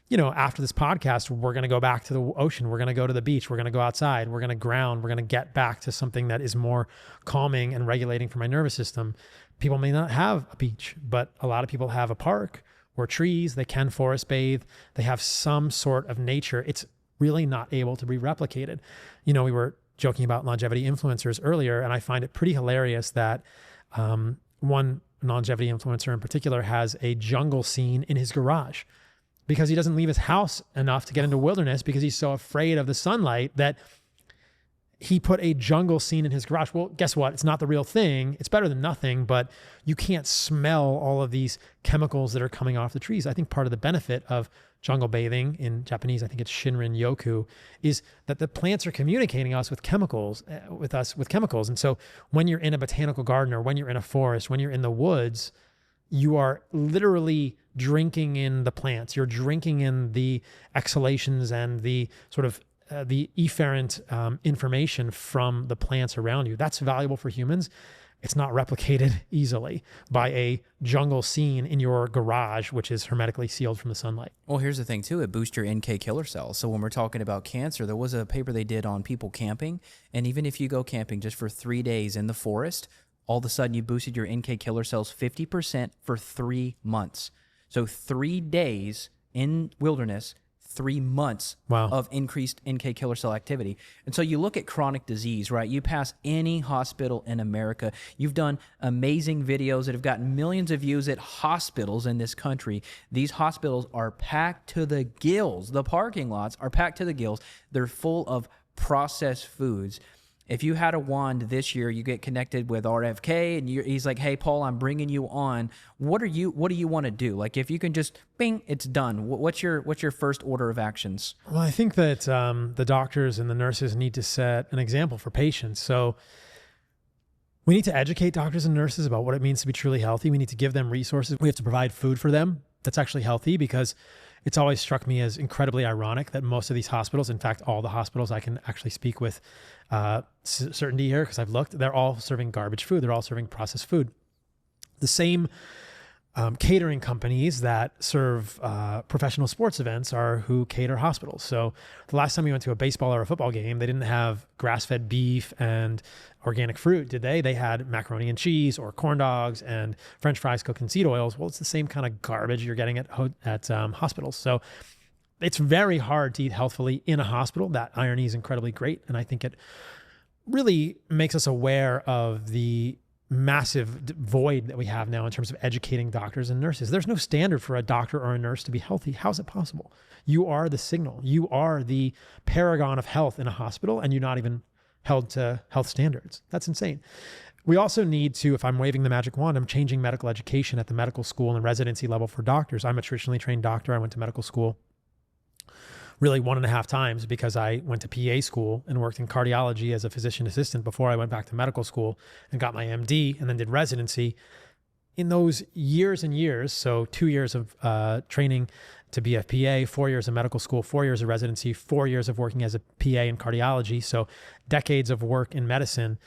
you know, after this podcast, we're going to go back to the ocean. We're going to go to the beach. We're going to go outside. We're going to ground. We're going to get back to something that is more calming and regulating for my nervous system. People may not have a beach, but a lot of people have a park or trees. They can forest bathe. They have some sort of nature. It's really not able to be replicated. You know, we were joking about longevity influencers earlier, and I find it pretty hilarious that one longevity influencer in particular has a jungle scene in his garage, because he doesn't leave his house enough to get into wilderness because he's so afraid of the sunlight that he put a jungle scene in his garage. Well, guess what? It's not the real thing. It's better than nothing, but you can't smell all of these chemicals that are coming off the trees. I think part of the benefit of jungle bathing, in Japanese, I think it's Shinrin Yoku, is that the plants are communicating us with chemicals, with chemicals. And so when you're in a botanical garden, or when you're in a forest, when you're in the woods, you are literally drinking in the plants. You're drinking in the exhalations and the sort of the efferent information from the plants around you. That's valuable for humans. It's not replicated easily by a jungle scene in your garage, which is hermetically sealed from the sunlight. Well, here's the thing too, it boosts your NK killer cells. So when we're talking about cancer, there was a paper they did on people camping. And even if you go camping just for 3 days in the forest, all of a sudden you boosted your NK killer cells 50% for 3 months. So 3 days in wilderness, 3 months of increased NK killer cell activity. And so you look at chronic disease, right? You pass any hospital in America. You've done amazing videos that have gotten millions of views at hospitals in this country. These hospitals are packed to the gills. The parking lots are packed to the gills. They're full of processed foods. If you had a wand this year, you get connected with RFK, and he's like, "Hey, Paul, I'm bringing you on. What do you want to do? Like, if you can just, bing, it's done. What's your first order of actions?" Well, I think that the doctors and the nurses need to set an example for patients. So we need to educate doctors and nurses about what it means to be truly healthy. We need to give them resources. We have to provide food for them that's actually healthy, because it's always struck me as incredibly ironic that most of these hospitals, in fact, all the hospitals I can actually speak with certainty here, because I've looked, they're all serving garbage food. They're all serving processed food. The same catering companies that serve professional sports events are who cater hospitals. So the last time we went to a baseball or a football game, they didn't have grass-fed beef and organic fruit, did they? They had macaroni and cheese or corn dogs and French fries cooked in seed oils. Well, it's the same kind of garbage you're getting at hospitals. So it's very hard to eat healthfully in a hospital. That irony is incredibly great. And I think it really makes us aware of the massive void that we have now in terms of educating doctors and nurses. There's no standard for a doctor or a nurse to be healthy. How's it possible? You are the signal. You are the paragon of health in a hospital, and you're not even held to health standards. That's insane. We also need to, if I'm waving the magic wand, I'm changing medical education at the medical school and residency level for doctors. I'm a traditionally trained doctor. I went to medical school really 1.5 times, because I went to PA school and worked in cardiology as a physician assistant before I went back to medical school and got my MD and then did residency. In those years and years, so 2 years of training to be a PA, 4 years of medical school, 4 years of residency, 4 years of working as a PA in cardiology, so decades of work in medicine,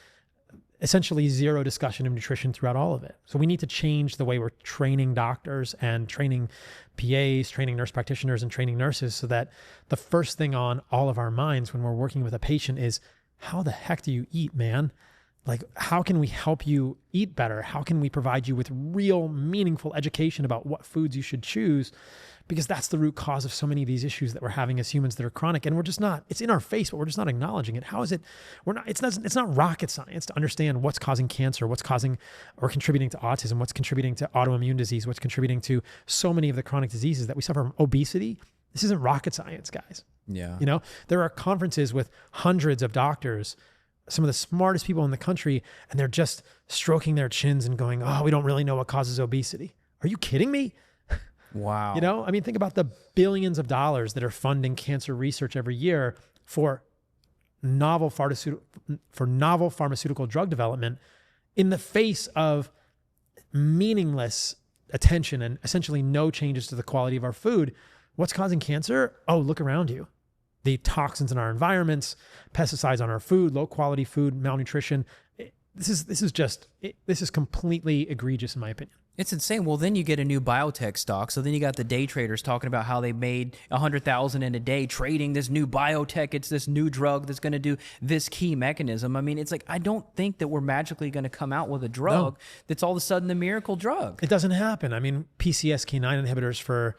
essentially zero discussion of nutrition throughout all of it. So we need to change the way we're training doctors and training PAs, training nurse practitioners and training nurses, so that the first thing on all of our minds when we're working with a patient is, how the heck do you eat, man? Like, how can we help you eat better? How can we provide you with real meaningful education about what foods you should choose? because that's the root cause of so many of these issues that we're having as humans that are chronic. And we're just not, it's in our face, but we're just not acknowledging it. How is it? It's not rocket science to understand what's causing cancer, what's causing or contributing to autism, what's contributing to autoimmune disease, what's contributing to so many of the chronic diseases that we suffer from. Obesity. This isn't rocket science, guys. Yeah. You know, there are conferences with hundreds of doctors, some of the smartest people in the country, and they're just stroking their chins and going, oh, we don't really know what causes obesity. Are you kidding me? Wow. You know, I mean, think about the billions of dollars that are funding cancer research every year for novel pharmaceutical drug development in the face of meaningless attention and essentially no changes to the quality of our food. What's causing cancer? Oh, look around you. The toxins in our environments, pesticides on our food, low quality food, malnutrition. This is completely egregious in my opinion. It's insane. Well, then you get a new biotech stock. So then you got the day traders talking about how they made 100,000 in a day trading this new biotech. It's this new drug that's going to do this key mechanism. I mean, it's like, I don't think that we're magically going to come out with a drug that's all of a sudden the miracle drug. It doesn't happen. I mean, PCSK9 inhibitors for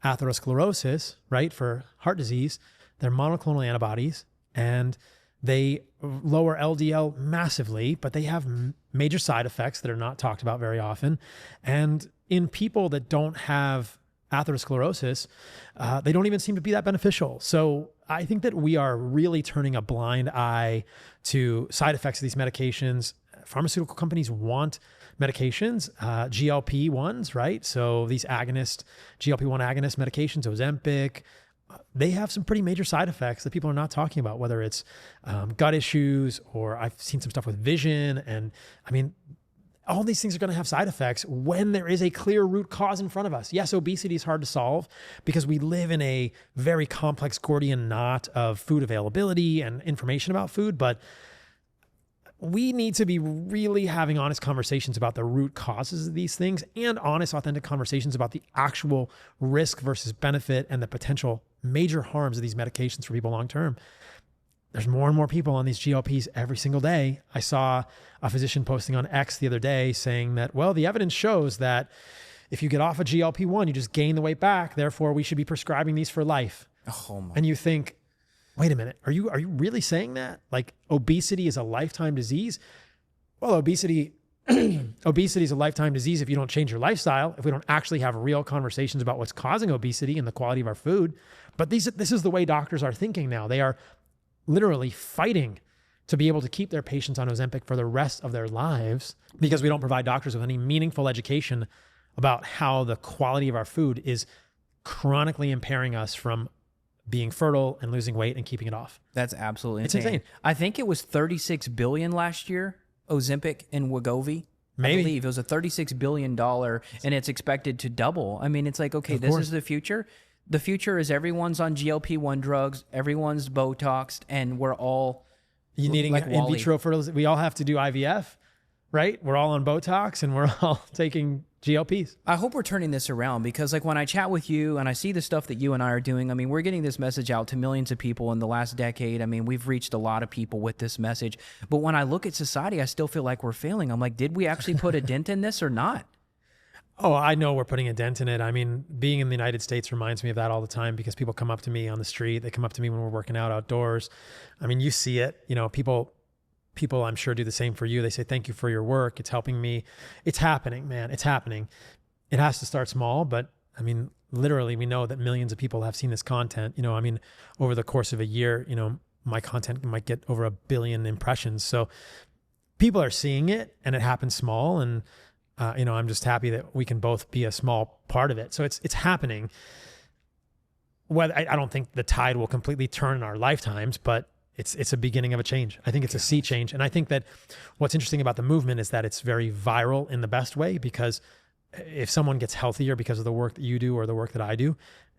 atherosclerosis, right? For heart disease, they're monoclonal antibodies and they lower LDL massively, but they have major side effects that are not talked about very often. And in people that don't have atherosclerosis, they don't even seem to be that beneficial. So I think that we are really turning a blind eye to side effects of these medications. Pharmaceutical companies want medications, GLP-1s, right? So these GLP-1 agonist medications, Ozempic, they have some pretty major side effects that people are not talking about, whether it's gut issues or I've seen some stuff with vision. And I mean, all these things are going to have side effects when there is a clear root cause in front of us. Yes, obesity is hard to solve because we live in a very complex Gordian knot of food availability and information about food, but we need to be really having honest conversations about the root causes of these things and honest, authentic conversations about the actual risk versus benefit and the potential major harms of these medications for people long-term. There's more and more people on these GLPs every single day. I saw a physician posting on X the other day saying that, well, the evidence shows that if you get off a GLP-1, you just gain the weight back. Therefore, we should be prescribing these for life. Oh my. And you think, wait a minute, are you really saying that? Like obesity is a lifetime disease? Well, obesity is a lifetime disease if you don't change your lifestyle, if we don't actually have real conversations about what's causing obesity and the quality of our food. But this is the way doctors are thinking now. They are literally fighting to be able to keep their patients on Ozempic for the rest of their lives because we don't provide doctors with any meaningful education about how the quality of our food is chronically impairing us from being fertile and losing weight and keeping it off. That's absolutely It's insane. insane. I think it was 36 billion last year, Ozempic and Wegovy. Maybe. I believe it was a $36 billion and it's expected to double. I mean, it's like, okay, this is the future. The future is everyone's on GLP-1 drugs, everyone's Botoxed, and we're all needing like in vitro fertilization. We all have to do IVF, right? We're all on Botox and we're all taking GLPs. I hope we're turning this around because like when I chat with you and I see the stuff that you and I are doing, I mean, we're getting this message out to millions of people in the last decade. I mean, we've reached a lot of people with this message. But when I look at society, I still feel like we're failing. I'm like, did we actually put a dent in this or not? Oh, I know we're putting a dent in it. I mean, being in the United States reminds me of that all the time because people come up to me on the street. They come up to me when we're working out outdoors. I mean, you see it, you know, people I'm sure do the same for you. They say, thank you for your work. It's helping me. It's happening, man. It's happening. It has to start small, but I mean, literally we know that millions of people have seen this content. You know, I mean, over the course of a year, you know, my content might get over 1 billion impressions. So people are seeing it and it happens small. And, you know, I'm just happy that we can both be a small part of it. So it's happening. Well, I don't think the tide will completely turn in our lifetimes, but it's a beginning of a change. I think it's a sea change. And I think that what's interesting about the movement is that it's very viral in the best way, because if someone gets healthier because of the work that you do or the work that I do,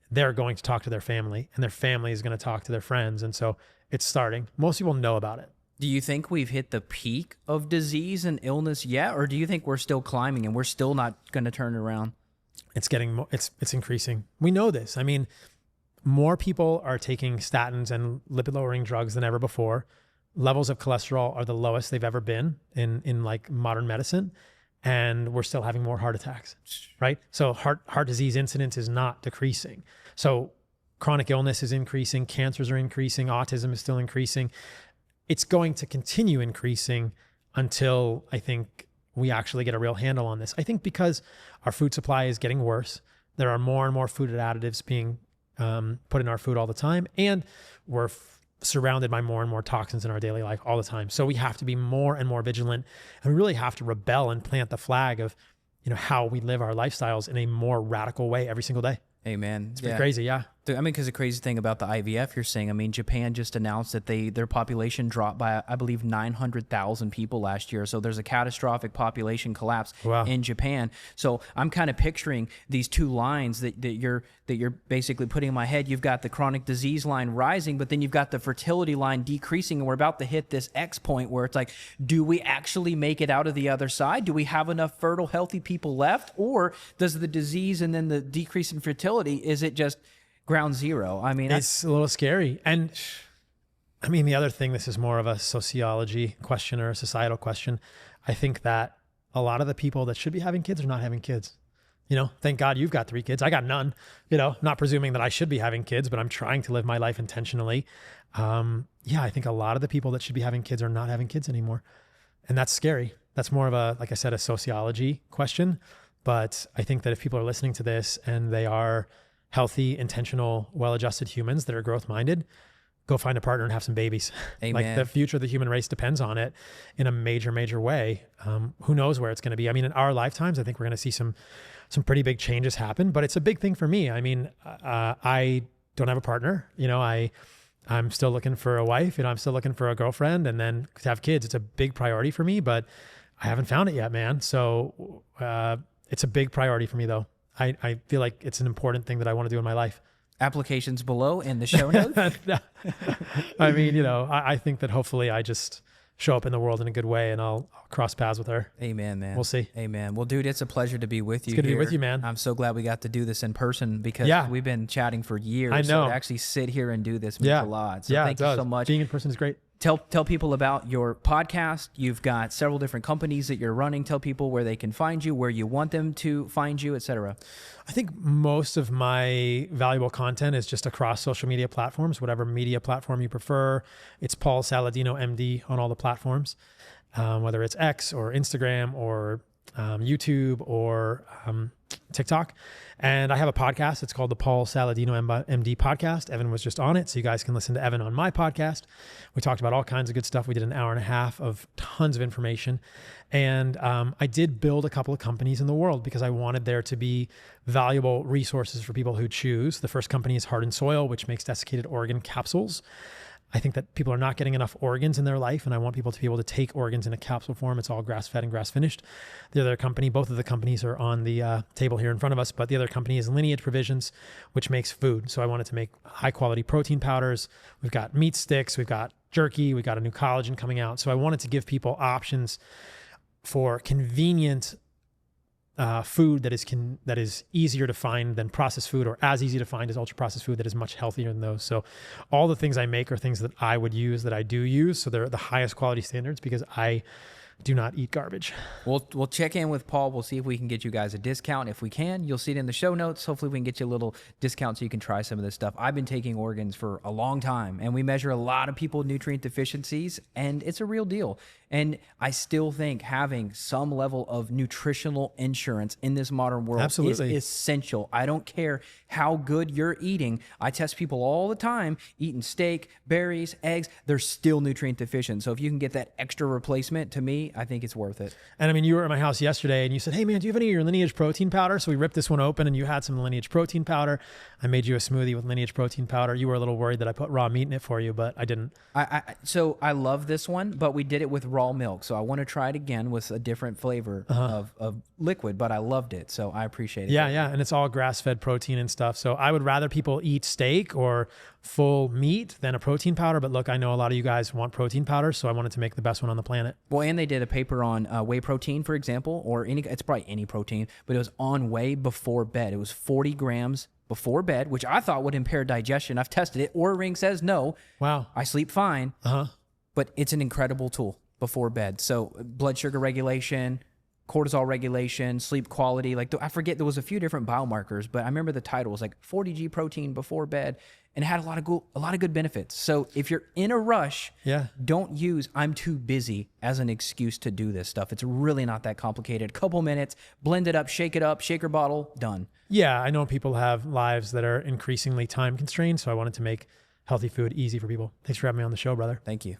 they're going to talk to their family and their family is going to talk to their friends. And so it's starting. Most people know about it. Do you think we've hit the peak of disease and illness yet? Or do you think we're still climbing and we're still not going to turn it around? It's increasing. We know this. I mean, more people are taking statins and lipid lowering drugs than ever before. Levels of cholesterol are the lowest they've ever been in like modern medicine. and we're still having more heart attacks, right? So heart disease incidence is not decreasing. So chronic illness is increasing, cancers are increasing, autism is still increasing. It's going to continue increasing until I think we actually get a real handle on this. I think because our food supply is getting worse, there are more and more food additives being put in our food all the time, and we're surrounded by more and more toxins in our daily life all the time. So we have to be more and more vigilant, and we really have to rebel and plant the flag of, how we live our lifestyles in a more radical way every single day. Amen. It's pretty crazy. Yeah. I mean, because the crazy thing about the IVF you're saying, I mean, Japan just announced that their population dropped by, I believe, 900,000 people last year. So there's a catastrophic population collapse in Japan. So I'm kind of picturing these two lines that you're basically putting in my head. You've got the chronic disease line rising, but then you've got the fertility line decreasing, and we're about to hit this X point where it's like, do we actually make it out of the other side? Do we have enough fertile, healthy people left? Or does the disease and then the decrease in fertility, is it just ground zero? I mean, it's a little scary. And I mean, the other thing, this is more of a sociology question or a societal question. I think that a lot of the people that should be having kids are not having kids. Thank God you've got 3 kids. I got none, not presuming that I should be having kids, but I'm trying to live my life intentionally. I think a lot of the people that should be having kids are not having kids anymore. And that's scary. That's more of a, like I said, a sociology question. But I think that if people are listening to this and they are healthy, intentional, well-adjusted humans that are growth-minded, go find a partner and have some babies. Amen. Like, the future of the human race depends on it in a major, major way. Who knows where it's going to be? I mean, in our lifetimes, I think we're going to see some pretty big changes happen, but it's a big thing for me. I mean, I don't have a partner. I'm still looking for a wife. I'm still looking for a girlfriend, and then to have kids. It's a big priority for me, but I haven't found it yet, man. So it's a big priority for me, though. I feel like it's an important thing that I want to do in my life. Applications below in the show notes. I mean, I think that hopefully I just show up in the world in a good way, and I'll cross paths with her. Amen, man. We'll see. Amen. Well, dude, it's a pleasure to be with you. It's good to be with you, man. I'm so glad we got to do this in person, because we've been chatting for years. I know. So to actually sit here and do this means a lot. So thank you so much. Being in person is great. Tell people about your podcast. You've got several different companies that you're running. Tell people where they can find you, where you want them to find you, etc. I think most of my valuable content is just across social media platforms, whatever media platform you prefer. It's Paul Saladino, MD, on all the platforms, whether it's X or Instagram or YouTube or TikTok. And I have a podcast. It's called the Paul Saladino MD podcast. Evan was just on it, so you guys can listen to Evan on my podcast. We talked about all kinds of good stuff. We did an hour and a half of tons of information. And I did build a couple of companies in the world because I wanted there to be valuable resources for people who choose. The first company is Heart and Soil, which makes desiccated organ capsules. I think that people are not getting enough organs in their life, and I want people to be able to take organs in a capsule form. It's all grass-fed and grass-finished. The other company, both of the companies are on the table here in front of us, but the other company is Lineage Provisions, which makes food. So I wanted to make high-quality protein powders. We've got meat sticks. We've got jerky. We've got a new collagen coming out. So I wanted to give people options for convenient food that is easier to find than processed food, or as easy to find as ultra processed food that is much healthier than those. So all the things I make are things that I would use, that I do use. So they're the highest quality standards because I do not eat garbage. We'll check in with Paul. We'll see if we can get you guys a discount. If we can, you'll see it in the show notes. Hopefully we can get you a little discount so you can try some of this stuff. I've been taking organs for a long time, and we measure a lot of people with nutrient deficiencies, and it's a real deal. And I still think having some level of nutritional insurance in this modern world is essential. I don't care how good you're eating. I test people all the time eating steak, berries, eggs. They're still nutrient deficient. So if you can get that extra replacement, to me, I think it's worth it. And I mean, you were at my house yesterday and you said, hey man, do you have any of your Lineage protein powder? So we ripped this one open and you had some Lineage protein powder. I made you a smoothie with Lineage protein powder. You were a little worried that I put raw meat in it for you, but I didn't. So I love this one, but we did it with raw milk. So I want to try it again with a different flavor of liquid, but I loved it. So I appreciate it. Yeah. And it's all grass-fed protein and stuff. So I would rather people eat steak or full meat than a protein powder. But look, I know a lot of you guys want protein powder, so I wanted to make the best one on the planet. Well, and they did a paper on whey protein, for example, or it's probably any protein, but it was on whey before bed. It was 40 grams before bed, which I thought would impair digestion. I've tested it. Oura Ring says no. Wow. I sleep fine. But it's an incredible tool before bed. So blood sugar regulation, cortisol regulation, sleep quality. Like I forget, there was a few different biomarkers, but I remember the title was like 40G protein before bed, and it had a lot of good benefits. So if you're in a rush, don't use "I'm too busy" as an excuse to do this stuff. It's really not that complicated. Couple minutes, blend it up, shaker bottle, done. Yeah, I know people have lives that are increasingly time constrained, so I wanted to make healthy food easy for people. Thanks for having me on the show, brother. Thank you.